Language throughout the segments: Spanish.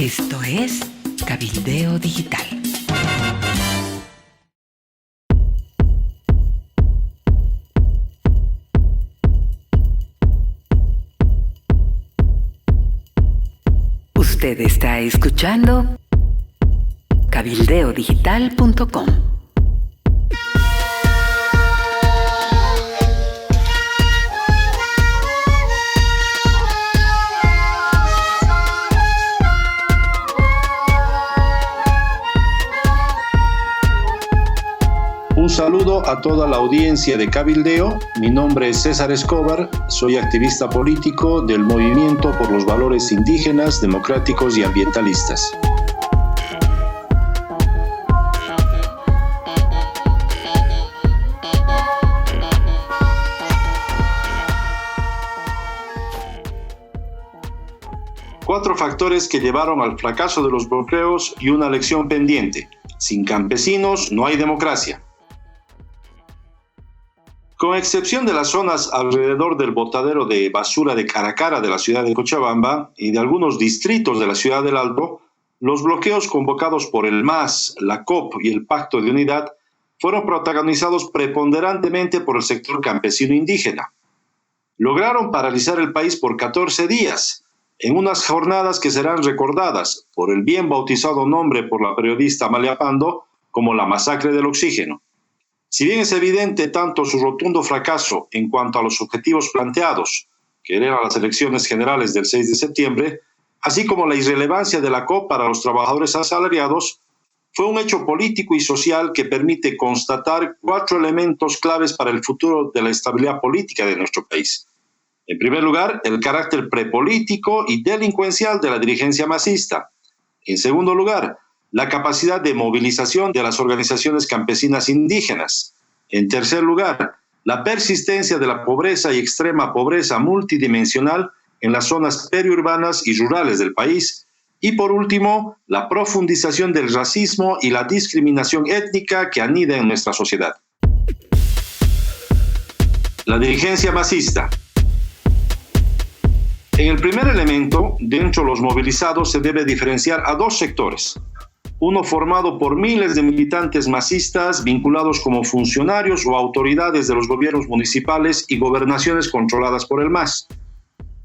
Esto es Cabildeo Digital. Usted está escuchando cabildeodigital.com. Un saludo a toda la audiencia de Cabildeo. Mi nombre es César Escobar, soy activista político del Movimiento por los Valores Indígenas, Democráticos y Ambientalistas. Cuatro factores que llevaron al fracaso de los bloqueos y una lección pendiente. Sin campesinos no hay democracia. Con excepción de las zonas alrededor del botadero de basura de Caracara de la ciudad de Cochabamba y de algunos distritos de la ciudad del Alto, los bloqueos convocados por el MAS, la COP y el Pacto de Unidad fueron protagonizados preponderantemente por el sector campesino indígena. Lograron paralizar el país por 14 días, en unas jornadas que serán recordadas por el bien bautizado nombre por la periodista Amalia Pando como la masacre del oxígeno. Si bien es evidente tanto su rotundo fracaso en cuanto a los objetivos planteados, que eran las elecciones generales del 6 de septiembre, así como la irrelevancia de la COP para los trabajadores asalariados, fue un hecho político y social que permite constatar cuatro elementos claves para el futuro de la estabilidad política de nuestro país. En primer lugar, el carácter prepolítico y delincuencial de la dirigencia masista. En segundo lugar, la capacidad de movilización de las organizaciones campesinas indígenas. En tercer lugar, la persistencia de la pobreza y extrema pobreza multidimensional en las zonas periurbanas y rurales del país. Y por último, la profundización del racismo y la discriminación étnica que anida en nuestra sociedad. La dirigencia masista. En el primer elemento, dentro de los movilizados se debe diferenciar a dos sectores. Uno formado por miles de militantes masistas vinculados como funcionarios o autoridades de los gobiernos municipales y gobernaciones controladas por el MAS.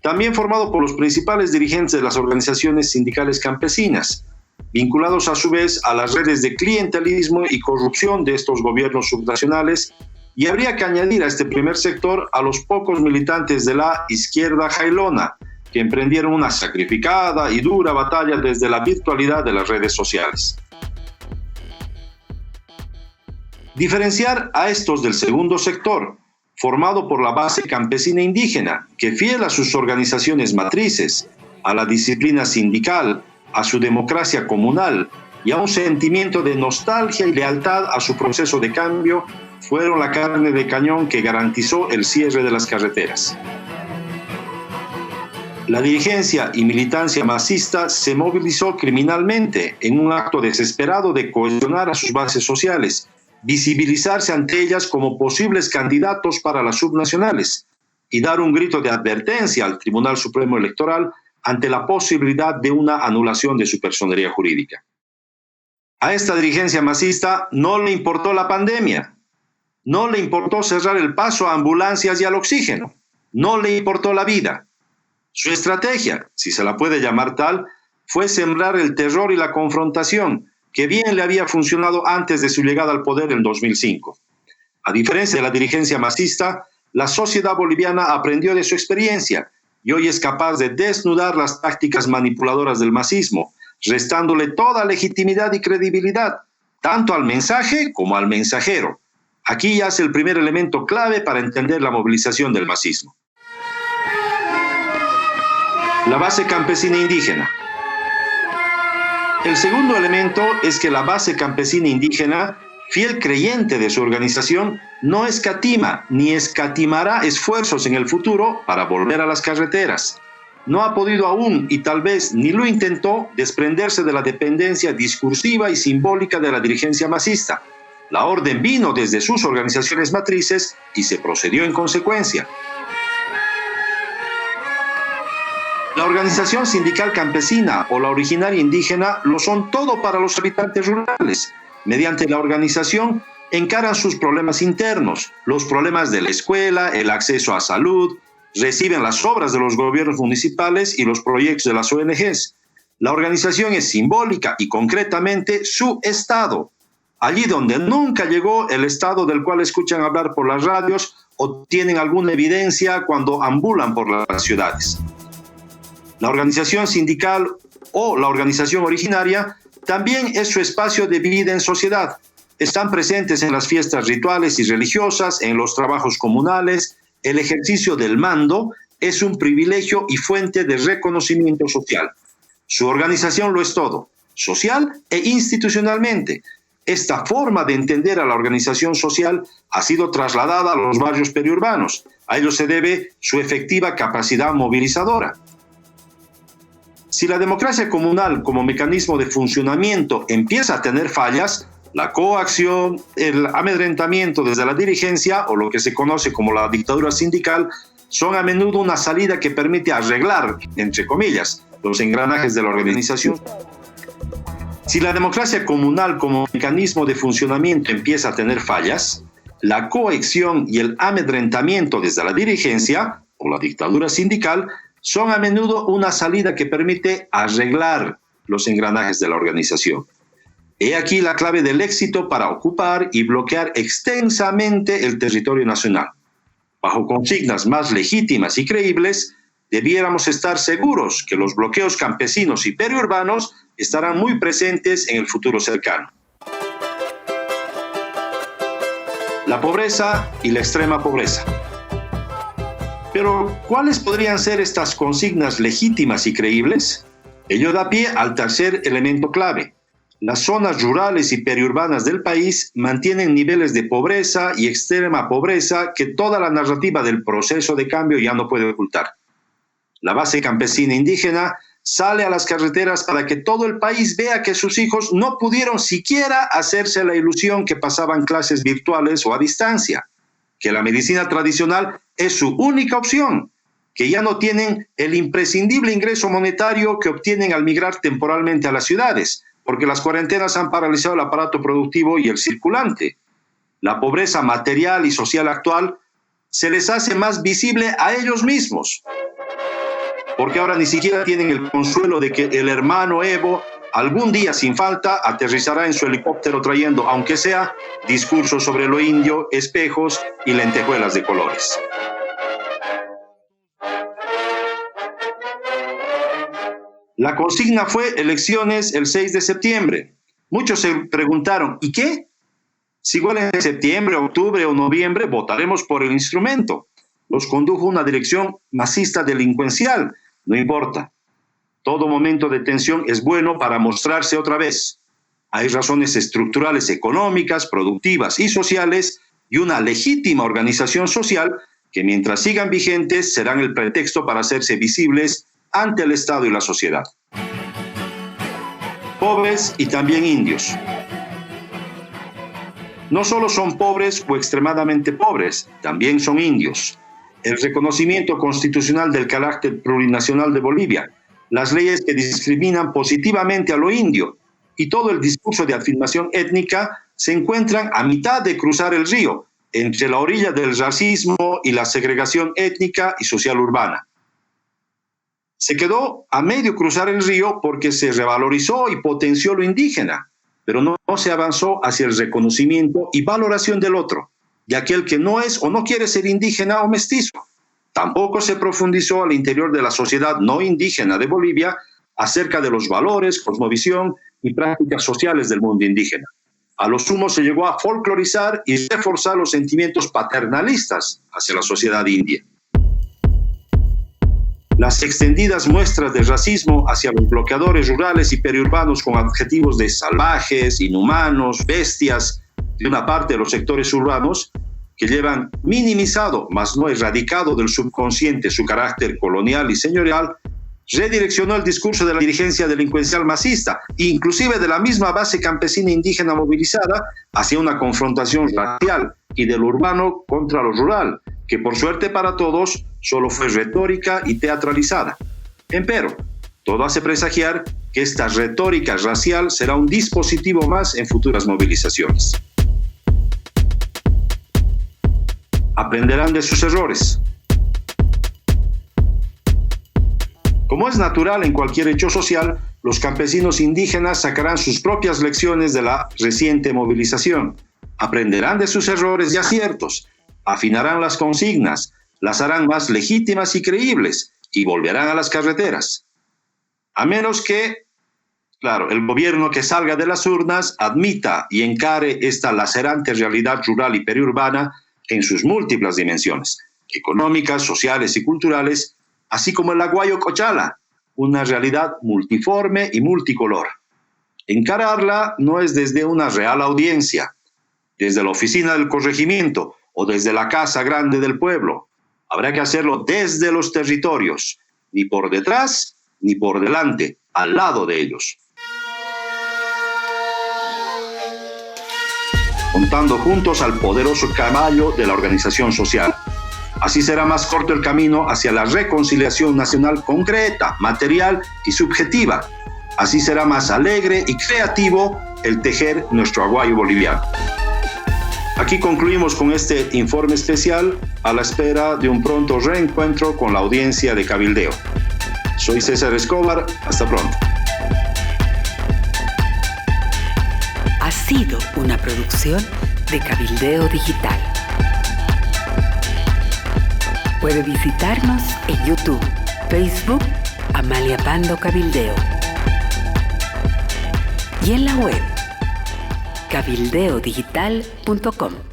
También formado por los principales dirigentes de las organizaciones sindicales campesinas, vinculados a su vez a las redes de clientelismo y corrupción de estos gobiernos subnacionales, y habría que añadir a este primer sector a los pocos militantes de la izquierda jailona, que emprendieron una sacrificada y dura batalla desde la virtualidad de las redes sociales. Diferenciar a estos del segundo sector, formado por la base campesina indígena, que fiel a sus organizaciones matrices, a la disciplina sindical, a su democracia comunal y a un sentimiento de nostalgia y lealtad a su proceso de cambio, fueron la carne de cañón que garantizó el cierre de las carreteras. La dirigencia y militancia masista se movilizó criminalmente en un acto desesperado de cohesionar a sus bases sociales, visibilizarse ante ellas como posibles candidatos para las subnacionales y dar un grito de advertencia al Tribunal Supremo Electoral ante la posibilidad de una anulación de su personería jurídica. A esta dirigencia masista no le importó la pandemia, no le importó cerrar el paso a ambulancias y al oxígeno, no le importó la vida. Su estrategia, si se la puede llamar tal, fue sembrar el terror y la confrontación, que bien le había funcionado antes de su llegada al poder en 2005. A diferencia de la dirigencia masista, la sociedad boliviana aprendió de su experiencia y hoy es capaz de desnudar las tácticas manipuladoras del masismo, restándole toda legitimidad y credibilidad, tanto al mensaje como al mensajero. Aquí yace el primer elemento clave para entender la movilización del masismo. La base campesina indígena. El segundo elemento es que la base campesina indígena, fiel creyente de su organización, no escatima ni escatimará esfuerzos en el futuro para volver a las carreteras. No ha podido aún, y tal vez ni lo intentó, desprenderse de la dependencia discursiva y simbólica de la dirigencia masista. La orden vino desde sus organizaciones matrices y se procedió en consecuencia. La organización sindical campesina o la originaria indígena lo son todo para los habitantes rurales. Mediante la organización encaran sus problemas internos, los problemas de la escuela, el acceso a salud, reciben las obras de los gobiernos municipales y los proyectos de las ONGs. La organización es simbólica y concretamente su Estado. Allí donde nunca llegó el Estado del cual escuchan hablar por las radios o tienen alguna evidencia cuando ambulan por las ciudades. La organización sindical o la organización originaria también es su espacio de vida en sociedad. Están presentes en las fiestas rituales y religiosas, en los trabajos comunales. El ejercicio del mando es un privilegio y fuente de reconocimiento social. Su organización lo es todo, social e institucionalmente. Esta forma de entender a la organización social ha sido trasladada a los barrios periurbanos. A ello se debe su efectiva capacidad movilizadora. Si la democracia comunal como mecanismo de funcionamiento empieza a tener fallas, la coacción, el amedrentamiento desde la dirigencia o lo que se conoce como la dictadura sindical son a menudo una salida que permite arreglar, entre comillas, los engranajes de la organización. Si la democracia comunal como mecanismo de funcionamiento empieza a tener fallas, la coacción y el amedrentamiento desde la dirigencia o la dictadura sindical son a menudo una salida que permite arreglar los engranajes de la organización. He aquí la clave del éxito para ocupar y bloquear extensamente el territorio nacional. Bajo consignas más legítimas y creíbles, debiéramos estar seguros que los bloqueos campesinos y periurbanos estarán muy presentes en el futuro cercano. La pobreza y la extrema pobreza. Pero, ¿cuáles podrían ser estas consignas legítimas y creíbles? Ello da pie al tercer elemento clave. Las zonas rurales y periurbanas del país mantienen niveles de pobreza y extrema pobreza que toda la narrativa del proceso de cambio ya no puede ocultar. La base campesina indígena sale a las carreteras para que todo el país vea que sus hijos no pudieron siquiera hacerse la ilusión que pasaban clases virtuales o a distancia, que la medicina tradicional es su única opción, que ya no tienen el imprescindible ingreso monetario que obtienen al migrar temporalmente a las ciudades, porque las cuarentenas han paralizado el aparato productivo y el circulante. La pobreza material y social actual se les hace más visible a ellos mismos, porque ahora ni siquiera tienen el consuelo de que el hermano Evo algún día sin falta aterrizará en su helicóptero trayendo, aunque sea, discursos sobre lo indio, espejos y lentejuelas de colores. La consigna fue elecciones el 6 de septiembre. Muchos se preguntaron, ¿y qué? Si igual en septiembre, octubre o noviembre votaremos por el instrumento. Los condujo una dirección masista delincuencial. No importa. Todo momento de tensión es bueno para mostrarse otra vez. Hay razones estructurales económicas, productivas y sociales y una legítima organización social que mientras sigan vigentes serán el pretexto para hacerse visibles ante el Estado y la sociedad. Pobres y también indios. No solo son pobres o extremadamente pobres, también son indios. El reconocimiento constitucional del carácter plurinacional de Bolivia, las leyes que discriminan positivamente a lo indio y todo el discurso de afirmación étnica se encuentran a mitad de cruzar el río, entre la orilla del racismo y la segregación étnica y social urbana. Se quedó a medio cruzar el río porque se revalorizó y potenció lo indígena, pero no se avanzó hacia el reconocimiento y valoración del otro, de aquel que no es o no quiere ser indígena o mestizo. Tampoco se profundizó al interior de la sociedad no indígena de Bolivia acerca de los valores, cosmovisión y prácticas sociales del mundo indígena. A lo sumo se llegó a folclorizar y reforzar los sentimientos paternalistas hacia la sociedad india. Las extendidas muestras de racismo hacia los bloqueadores rurales y periurbanos con adjetivos de salvajes, inhumanos, bestias, de una parte de los sectores urbanos, que llevan minimizado, mas no erradicado del subconsciente su carácter colonial y señorial, redireccionó el discurso de la dirigencia delincuencial masista, inclusive de la misma base campesina indígena movilizada, hacia una confrontación racial y del urbano contra lo rural, que por suerte para todos solo fue retórica y teatralizada. Empero, todo hace presagiar que esta retórica racial será un dispositivo más en futuras movilizaciones. Aprenderán de sus errores. Como es natural en cualquier hecho social, los campesinos indígenas sacarán sus propias lecciones de la reciente movilización. Aprenderán de sus errores y aciertos, afinarán las consignas, las harán más legítimas y creíbles y volverán a las carreteras. A menos que, claro, el gobierno que salga de las urnas admita y encare esta lacerante realidad rural y periurbana en sus múltiples dimensiones, económicas, sociales y culturales, así como el aguayo cochala, una realidad multiforme y multicolor. Encararla no es desde una real audiencia, desde la oficina del corregimiento o desde la casa grande del pueblo. Habrá que hacerlo desde los territorios, ni por detrás ni por delante, al lado de ellos. Montando juntos al poderoso caballo de la organización social. Así será más corto el camino hacia la reconciliación nacional concreta, material y subjetiva. Así será más alegre y creativo el tejer nuestro aguayo boliviano. Aquí concluimos con este informe especial a la espera de un pronto reencuentro con la audiencia de Cabildeo. Soy César Escobar, hasta pronto. Ha sido una producción de Cabildeo Digital. Puede visitarnos en YouTube, Facebook, Amalia Pando Cabildeo. Y en la web, cabildeodigital.com.